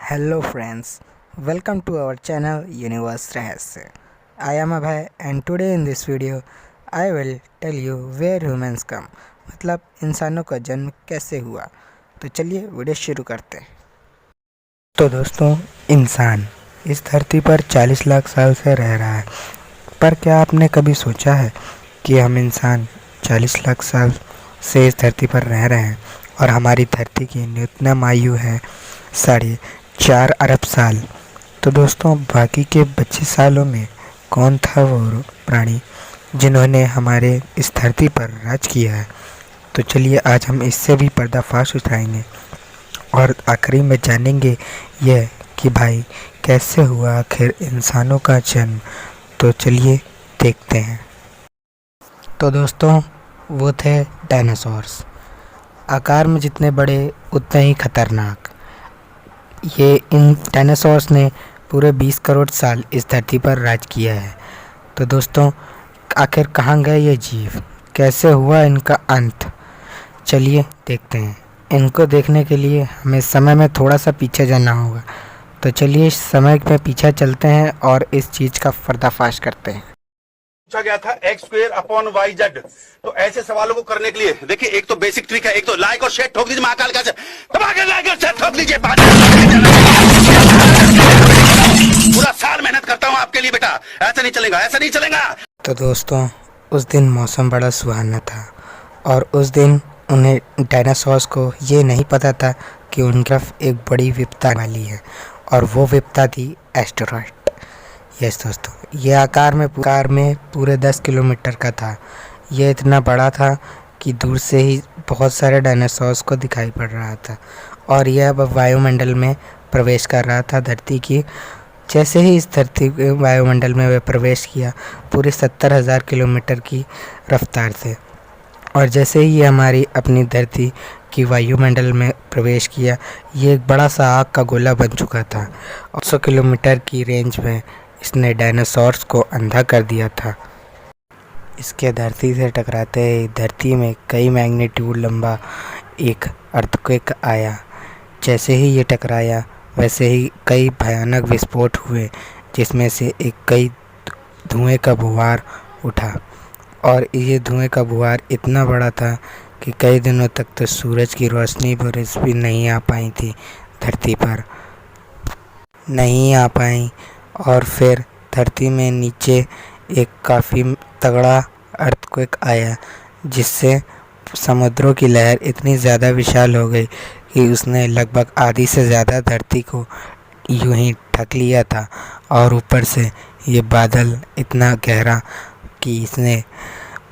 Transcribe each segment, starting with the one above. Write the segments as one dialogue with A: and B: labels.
A: Hello friends, welcome to our channel Universe Rahasya. I am Abhay and today in this video I will tell you where humans come मतलब इंसानों का जन्म कैसे हुआ। तो चलिए वीडियो शुरू करते हैं। तो दोस्तों, इंसान इस धरती पर 40 लाख साल से रह रहा है, पर क्या आपने कभी सोचा है कि हम इंसान 40 लाख साल से इस धरती पर रह रहे हैं और हमारी धरती की न्यूनतम आयु है 4.5 अरब साल। तो दोस्तों, बाकी के 25 सालों में कौन था वो प्राणी जिन्होंने हमारे इस धरती पर राज किया है। तो चलिए आज हम इससे भी पर्दाफाश उठाएंगे और आखिरी में जानेंगे यह कि भाई कैसे हुआ आखिर इंसानों का जन्म। तो चलिए देखते हैं। तो दोस्तों, वो थे डायनासोर्स। आकार में जितने बड़े उतने ही खतरनाक। ये इन डायनासोर्स ने पूरे 20 करोड़ साल इस धरती पर राज किया है। तो दोस्तों, आखिर कहाँ गए ये जीव, कैसे हुआ इनका अंत, चलिए देखते हैं। इनको देखने के लिए हमें समय में थोड़ा सा पीछे जाना होगा। तो चलिए समय में पीछे चलते हैं और इस चीज़ का पर्दाफाश करते हैं।
B: पूछा गया था x²/y/z। तो ऐसे सवालों को करने के लिए देखिए, एक तो बेसिक ट्रिक है, एक तो लाइक और शेयर ठोक दीजिए महाकाल का, दबा के लाइक और शेयर ठोक दीजिए। पूरा साल मेहनत करता हूँ आपके लिए बेटा, ऐसा नहीं चलेगा, ऐसा नहीं चलेगा।
A: तो दोस्तों, उस दिन मौसम बड़ा सुहाना था और उस दिन उन्हें डायनासोर्स को ये नहीं पता था कि उनका एक बड़ी विपदा वाली है, और वो विपदा थी एस्टेरॉयड। यस दोस्तों, ये आकार में पूरे 10 किलोमीटर का था। ये इतना बड़ा था कि दूर से ही बहुत सारे डायनासोर्स को दिखाई पड़ रहा था, और यह अब वायुमंडल में प्रवेश कर रहा था धरती की। जैसे ही इस धरती के वायुमंडल में वह प्रवेश किया, पूरे 70,000 किलोमीटर की रफ्तार से, और जैसे ही ये हमारी अपनी धरती की वायुमंडल में प्रवेश किया, ये एक बड़ा सा आग का गोला बन चुका था। 100 किलोमीटर की रेंज में इसने डायनासोर्स को अंधा कर दिया था। इसके धरती से टकराते ही धरती में कई मैग्नीट्यूड लंबा एक अर्थक्वेक आया। जैसे ही ये टकराया, वैसे ही कई भयानक विस्फोट हुए, जिसमें से कई धुएं का बुहार उठा, और ये धुएं का बुहार इतना बड़ा था कि कई दिनों तक तो सूरज की रोशनी भी नहीं आ पाई थी, धरती पर नहीं आ पाई। और फिर धरती में नीचे एक काफ़ी तगड़ा अर्थक्वेक आया, जिससे समुद्रों की लहर इतनी ज़्यादा विशाल हो गई कि उसने लगभग आधी से ज़्यादा धरती को यूं ही ढक लिया था। और ऊपर से ये बादल इतना गहरा कि इसने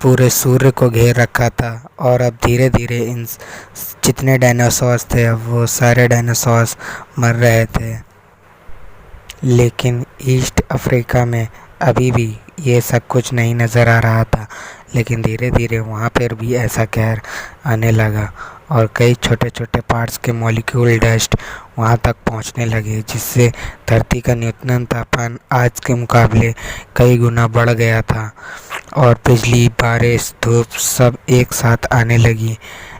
A: पूरे सूर्य को घेर रखा था। और अब धीरे धीरे इन जितने डायनासोर्स थे, अब वो सारे डायनासोर्स मर रहे थे। लेकिन ईस्ट अफ्रीका में अभी भी ये सब कुछ नहीं नज़र आ रहा था, लेकिन धीरे धीरे वहाँ पर भी ऐसा कहर आने लगा, और कई छोटे छोटे पार्ट्स के मॉलिक्यूल डस्ट वहाँ तक पहुँचने लगे, जिससे धरती का न्यूनतम तापमान आज के मुकाबले कई गुना बढ़ गया था, और बिजली, बारिश, धूप सब एक साथ आने लगी।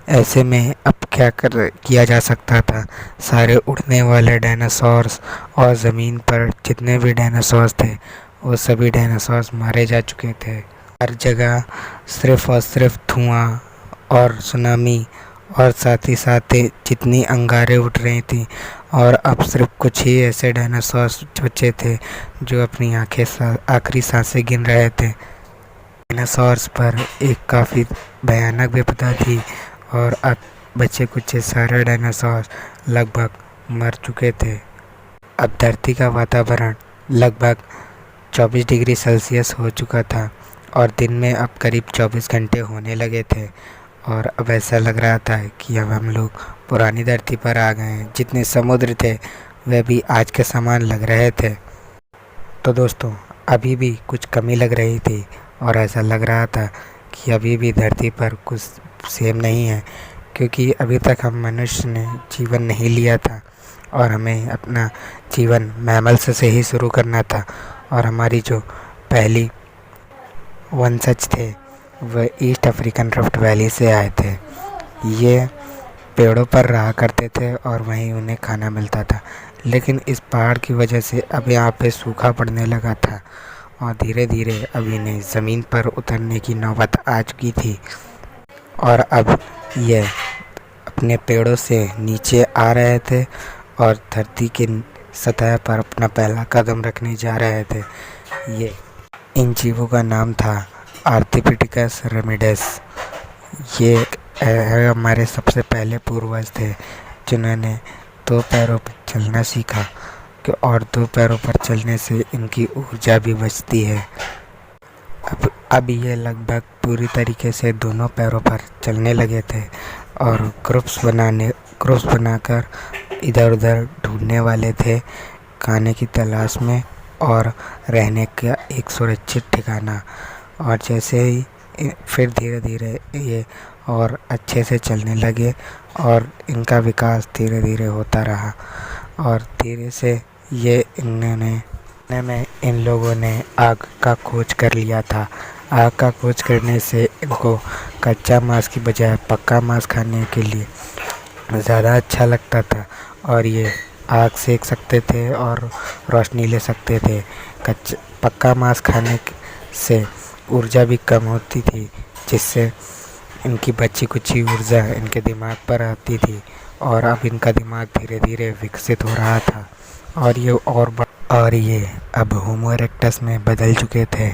A: ऐसे में अब क्या किया जा सकता था। सारे उड़ने वाले डायनासोर्स और ज़मीन पर जितने भी डायनासोर्स थे, वो सभी डायनासोर्स मारे जा चुके थे। हर जगह सिर्फ़ और सिर्फ धुआं और सुनामी, और साथ ही साथ जितनी अंगारें उठ रही थी, और अब सिर्फ कुछ ही ऐसे डायनासोर्स बचे थे जो अपनी आखिरी सांसें गिन रहे थे। डायनासोर्स पर एक काफ़ी भयानक विपदा थी, और अब बचे कुछ सारे डायनासोर लगभग मर चुके थे। अब धरती का वातावरण लगभग 24 डिग्री सेल्सियस हो चुका था, और दिन में अब करीब 24 घंटे होने लगे थे। और अब ऐसा लग रहा था कि अब हम लोग पुरानी धरती पर आ गए हैं। जितने समुद्र थे वे भी आज के समान लग रहे थे। तो दोस्तों, अभी भी कुछ कमी लग रही थी, और ऐसा लग रहा था कि अभी भी धरती पर कुछ सेम नहीं है, क्योंकि अभी तक हम मनुष्य ने जीवन नहीं लिया था, और हमें अपना जीवन मैमल से ही शुरू करना था। और हमारी जो पहली वंशज थे वह ईस्ट अफ्रीकन रिफ्ट वैली से आए थे। ये पेड़ों पर रहा करते थे और वहीं उन्हें खाना मिलता था। लेकिन इस पहाड़ की वजह से अब यहाँ पे सूखा पड़ने लगा था और धीरे धीरे अब इन्हें ज़मीन पर उतरने की नौबत आ चुकी थी। और अब ये अपने पेड़ों से नीचे आ रहे थे और धरती की सतह पर अपना पहला कदम रखने जा रहे थे। ये इन जीवों का नाम था आर्थ्रोपिटेकस रेमिडेस। ये हमारे सबसे पहले पूर्वज थे जिन्होंने दो पैरों पर चलना सीखा और दो पैरों पर चलने से इनकी ऊर्जा भी बचती है। अब ये लगभग पूरी तरीके से दोनों पैरों पर चलने लगे थे और ग्रुप्स बनाकर इधर उधर ढूंढने वाले थे खाने की तलाश में और रहने का एक सुरक्षित ठिकाना। और जैसे ही फिर धीरे धीरे ये और अच्छे से चलने लगे और इनका विकास धीरे धीरे होता रहा और धीरे से ये इन लोगों ने आग का खोज कर लिया था। आग का खोज करने से इनको कच्चा मांस की बजाय पक्का मांस खाने के लिए ज़्यादा अच्छा लगता था और ये आग सेक सकते थे और रोशनी ले सकते थे। पक्का मांस खाने से ऊर्जा भी कम होती थी, जिससे इनकी बची कुची ऊर्जा इनके दिमाग पर आती थी और अब इनका दिमाग धीरे धीरे विकसित हो रहा था और ये अब होमो इरेक्टस में बदल चुके थे।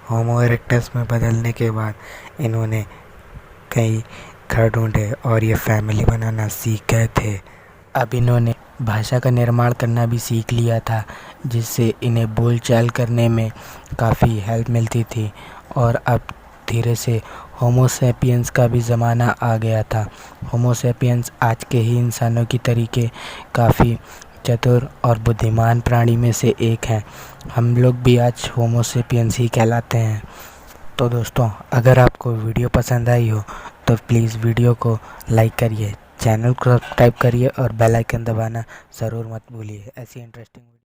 A: होमो इरेक्टस में बदलने के बाद इन्होंने कई घर ढूंढे और ये फैमिली बनाना सीख गए थे। अब इन्होंने भाषा का निर्माण करना भी सीख लिया था, जिससे इन्हें बोलचाल करने में काफ़ी हेल्प मिलती थी और अब धीरे से होमो सैपियंस का भी ज़माना आ गया था। होमो सैपियंस आज के ही इंसानों की तरीके काफ़ी चतुर और बुद्धिमान प्राणी में से एक हैं। हम लोग भी आज होमो सैपियंस ही कहलाते हैं। तो दोस्तों, अगर आपको वीडियो पसंद आई हो तो प्लीज़ वीडियो को लाइक करिए, चैनल को सब्सक्राइब करिए और बेल आइकन दबाना ज़रूर मत भूलिए। ऐसी इंटरेस्टिंग